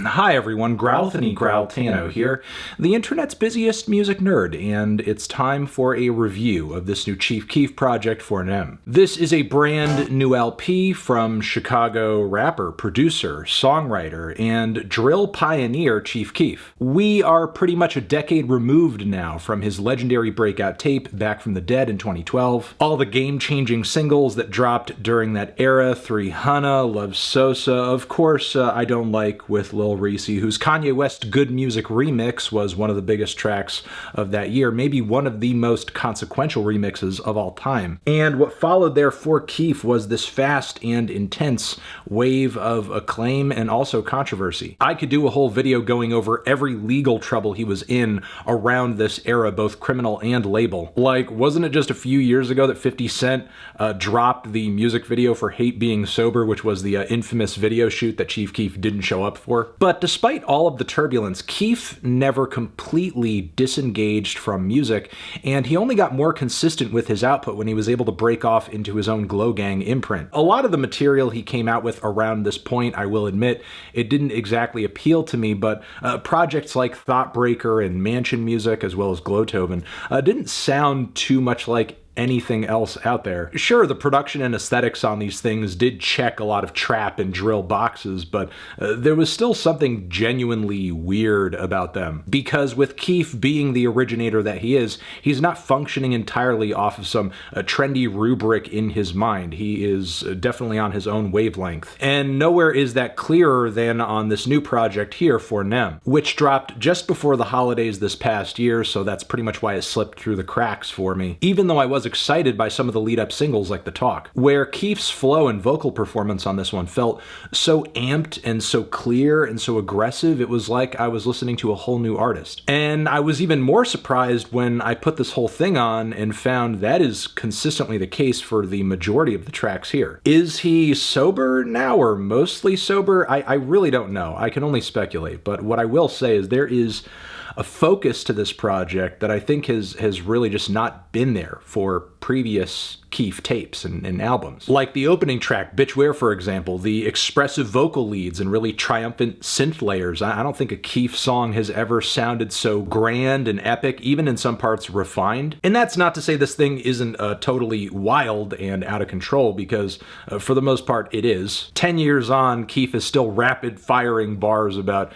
Hi everyone, Growlthany Growltano here, the internet's busiest music nerd, and it's time for a review of this new Chief Keef project for NEM. This is a brand new LP from Chicago rapper, producer, songwriter, and drill pioneer Chief Keef. We are pretty much a decade removed now from his legendary breakout tape, Back from the Dead in 2012. All the game-changing singles that dropped during that era, 300, Love Sosa, of course, I Don't Like with Lil Reese, whose Kanye West Good Music remix was one of the biggest tracks of that year, maybe one of the most consequential remixes of all time. And what followed there for Keef was this fast and intense wave of acclaim and also controversy. I could do a whole video going over every legal trouble he was in around this era, both criminal and label. Like, wasn't it just a few years ago that 50 Cent dropped the music video for Hate Being Sober, which was the infamous video shoot that Chief Keef didn't show up for? But despite all of the turbulence, Keef never completely disengaged from music, and he only got more consistent with his output when he was able to break off into his own Glow Gang imprint. A lot of the material he came out with around this point, I will admit, it didn't exactly appeal to me, but projects like Thoughtbreaker and Mansion Music, as well as Glowtoven, didn't sound too much like anything else out there. Sure, the production and aesthetics on these things did check a lot of trap and drill boxes, but there was still something genuinely weird about them. Because with Keef being the originator that he is, he's not functioning entirely off of some trendy rubric in his mind. He is definitely on his own wavelength. And nowhere is that clearer than on this new project here for NEM, which dropped just before the holidays this past year, so that's pretty much why it slipped through the cracks for me. Even though I was excited by some of the lead-up singles like The Talk, where Keef's flow and vocal performance on this one felt so amped and so clear and so aggressive, it was like I was listening to a whole new artist. And I was even more surprised when I put this whole thing on and found that is consistently the case for the majority of the tracks here. Is he sober now, or mostly sober? I really don't know. I can only speculate, but what I will say is there is a focus to this project that I think has really just not been there for previous Keef tapes and albums. Like the opening track, Bitchware, for example, the expressive vocal leads and really triumphant synth layers. I don't think a Keef song has ever sounded so grand and epic, even in some parts refined. And that's not to say this thing isn't totally wild and out of control, because for the most part it is. 10 years on, Keef is still rapid firing bars about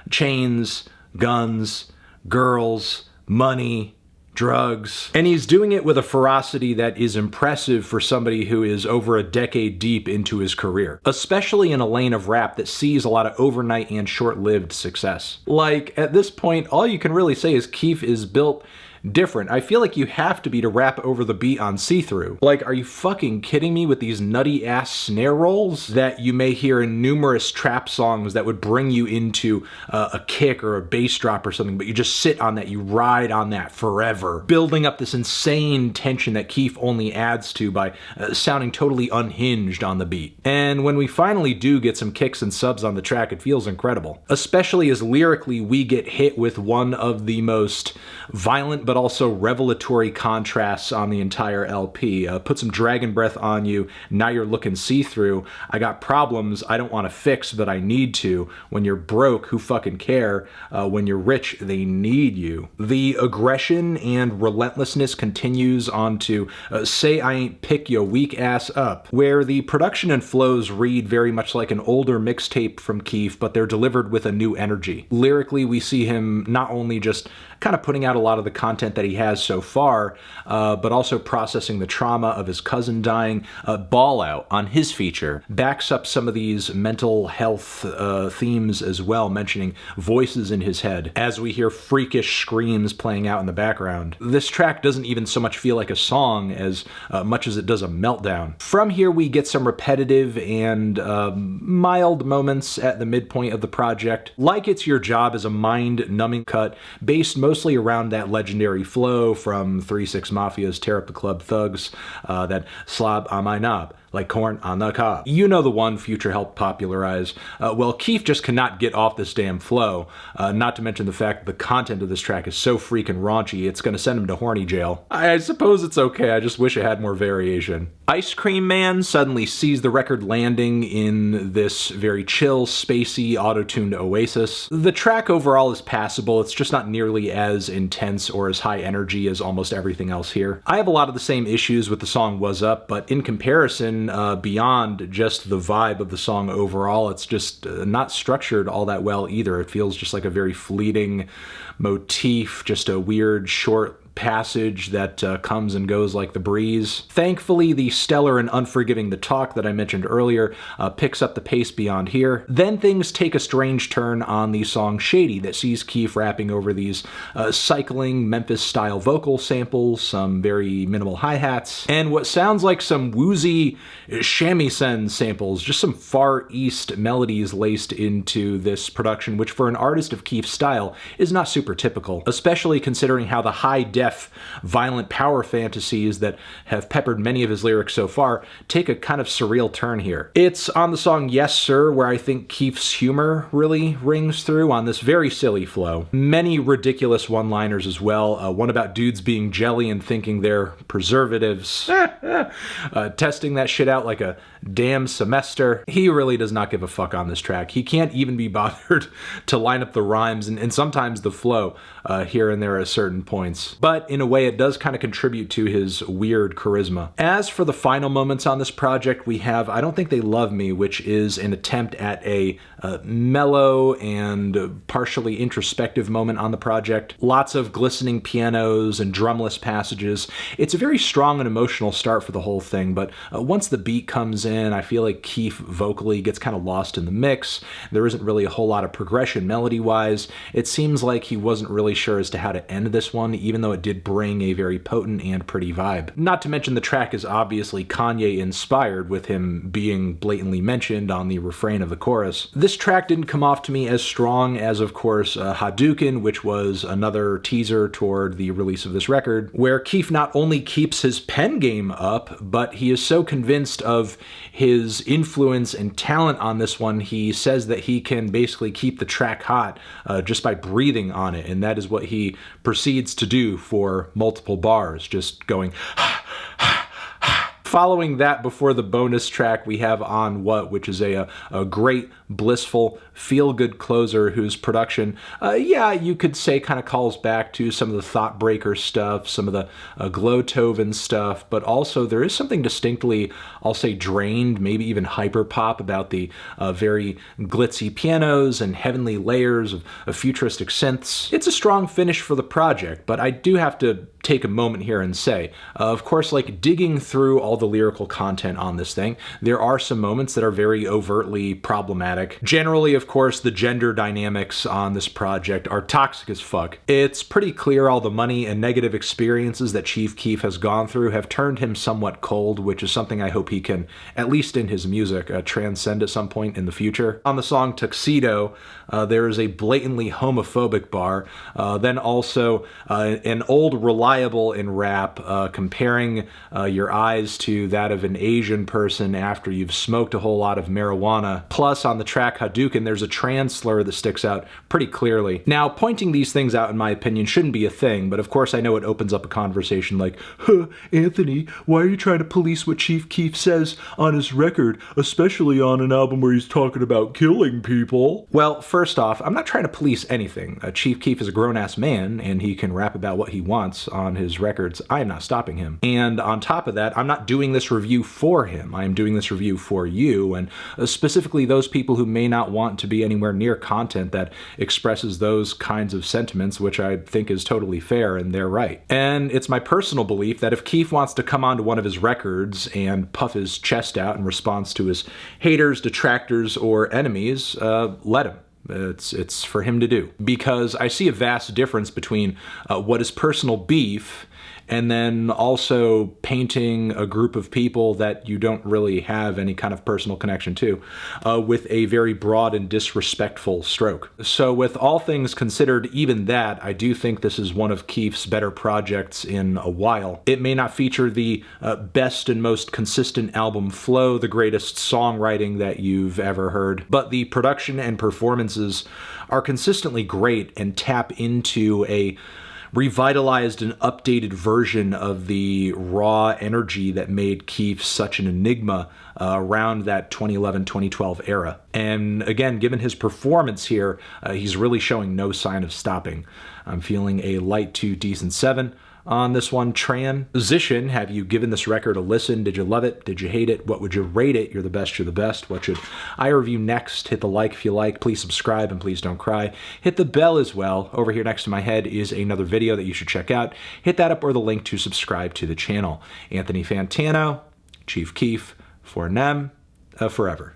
chains, guns, girls, money, drugs, and he's doing it with a ferocity that is impressive for somebody who is over a decade deep into his career, especially in a lane of rap that sees a lot of overnight and short-lived success. Like, at this point, all you can really say is Keef is built different. I feel like you have to be to rap over the beat on See-Through. Like, are you fucking kidding me with these nutty-ass snare rolls that you may hear in numerous trap songs that would bring you into a kick or a bass drop or something, but you just sit on that, you ride on that forever, building up this insane tension that Keef only adds to by sounding totally unhinged on the beat. And when we finally do get some kicks and subs on the track, it feels incredible. Especially as lyrically we get hit with one of the most violent but also revelatory contrasts on the entire LP. Put some dragon breath on you, now you're looking see-through. I got problems I don't want to fix, but I need to. When you're broke, who fucking care? When you're rich, they need you. The aggression and relentlessness continues on to Say I Ain't Pick Yo Weak Ass Up, where the production and flows read very much like an older mixtape from Keef, but they're delivered with a new energy. Lyrically, we see him not only just kind of putting out a lot of the content that he has so far, but also processing the trauma of his cousin dying. Ball Out on his feature backs up some of these mental health themes as well, mentioning voices in his head as we hear freakish screams playing out in the background. This track doesn't even so much feel like a song as much as it does a meltdown. From here we get some repetitive and mild moments at the midpoint of the project, like It's Your Job as a mind-numbing cut based mostly around that legendary flow from 3 6 Mafia's Tear Up the Club Thugs, that slob on my knob. like corn on the cob. You know the one Future helped popularize. Well, Keef just cannot get off this damn flow, not to mention the fact that the content of this track is so freaking raunchy, it's gonna send him to horny jail. I suppose it's okay, I just wish it had more variation. Ice Cream Man suddenly sees the record landing in this very chill, spacey, auto-tuned oasis. The track overall is passable, it's just not nearly as intense or as high energy as almost everything else here. I have a lot of the same issues with the song Was Up, but in comparison, beyond just the vibe of the song overall, it's just not structured all that well either. It feels just like a very fleeting motif, just a weird short passage that comes and goes like the breeze. Thankfully, the stellar and unforgiving The Talk that I mentioned earlier picks up the pace beyond here. Then things take a strange turn on the song Shady that sees Keef rapping over these cycling Memphis-style vocal samples, some very minimal hi-hats, and what sounds like some woozy shamisen samples, just some Far East melodies laced into this production, which for an artist of Keef's style is not super typical, especially considering how the high-def violent power fantasies that have peppered many of his lyrics so far take a kind of surreal turn here. It's on the song Yes Sir where I think Keef's humor really rings through on this very silly flow. Many ridiculous one-liners as well, one about dudes being jelly and thinking they're preservatives, testing that shit out like a damn semester. He really does not give a fuck on this track. He can't even be bothered to line up the rhymes and sometimes the flow here and there at certain points. But in a way, it does kind of contribute to his weird charisma. As for the final moments on this project, we have I Don't Think They Love Me, which is an attempt at a mellow and partially introspective moment on the project. Lots of glistening pianos and drumless passages. It's a very strong and emotional start for the whole thing, but once the beat comes in, I feel like Keef vocally gets kind of lost in the mix. There isn't really a whole lot of progression melody-wise. It seems like he wasn't really sure as to how to end this one, even though it did bring a very potent and pretty vibe. Not to mention the track is obviously Kanye-inspired, with him being blatantly mentioned on the refrain of the chorus. This track didn't come off to me as strong as, of course, Hadouken, which was another teaser toward the release of this record, where Keef not only keeps his pen game up, but he is so convinced of his influence and talent on this one, he says that he can basically keep the track hot just by breathing on it, and that is what he proceeds to do for multiple bars, just going Following that, before the bonus track, we have On What, which is a great, blissful, feel-good closer whose production, yeah, you could say kind of calls back to some of the Thoughtbreaker stuff, some of the Glowtoven stuff, but also there is something distinctly, I'll say, drained, maybe even hyper-pop about the very glitzy pianos and heavenly layers of futuristic synths. It's a strong finish for the project, but I do have to take a moment here and say, of course, like digging through all the lyrical content on this thing, there are some moments that are very overtly problematic. Generally, of course, the gender dynamics on this project are toxic as fuck. It's pretty clear all the money and negative experiences that Chief Keef has gone through have turned him somewhat cold, which is something I hope he can, at least in his music, transcend at some point in the future. On the song Tuxedo, there is a blatantly homophobic bar. Then also an old reliable in rap, comparing your eyes to that of an Asian person after you've smoked a whole lot of marijuana. Plus, on the track Hadouken, there's a trans slur that sticks out pretty clearly. Now, pointing these things out, in my opinion, shouldn't be a thing, but of course I know it opens up a conversation like, Anthony, why are you trying to police what Chief Keef says on his record, especially on an album where he's talking about killing people? Well, first off, I'm not trying to police anything. Chief Keef is a grown-ass man, and he can rap about what he wants on his records. I am not stopping him. And on top of that, I'm not doing this review for him. I am doing this review for you, and specifically those people who may not want to be anywhere near content that expresses those kinds of sentiments, which I think is totally fair, and they're right. And it's my personal belief that if Keef wants to come onto one of his records and puff his chest out in response to his haters, detractors, or enemies, let him. It's for him to do. Because I see a vast difference between what is personal beef and then also painting a group of people that you don't really have any kind of personal connection to with a very broad and disrespectful stroke. So with all things considered, even that, I do think this is one of Keef's better projects in a while. It may not feature the best and most consistent album flow, the greatest songwriting that you've ever heard, but the production and performances are consistently great and tap into a revitalized and updated version of the raw energy that made Keef such an enigma around that 2011-2012 era. And again, given his performance here, he's really showing no sign of stopping. I'm feeling a light to decent 7 on this one. Transition, have you given this record a listen? Did you love it? Did you hate it? What would you rate it? You're the best, you're the best. What should I review next? Hit the like if you like. Please subscribe and please don't cry. Hit the bell as well. Over here next to my head is another video that you should check out. Hit that up or the link to subscribe to the channel. Anthony Fantano, Chief Keef, for Nem, forever.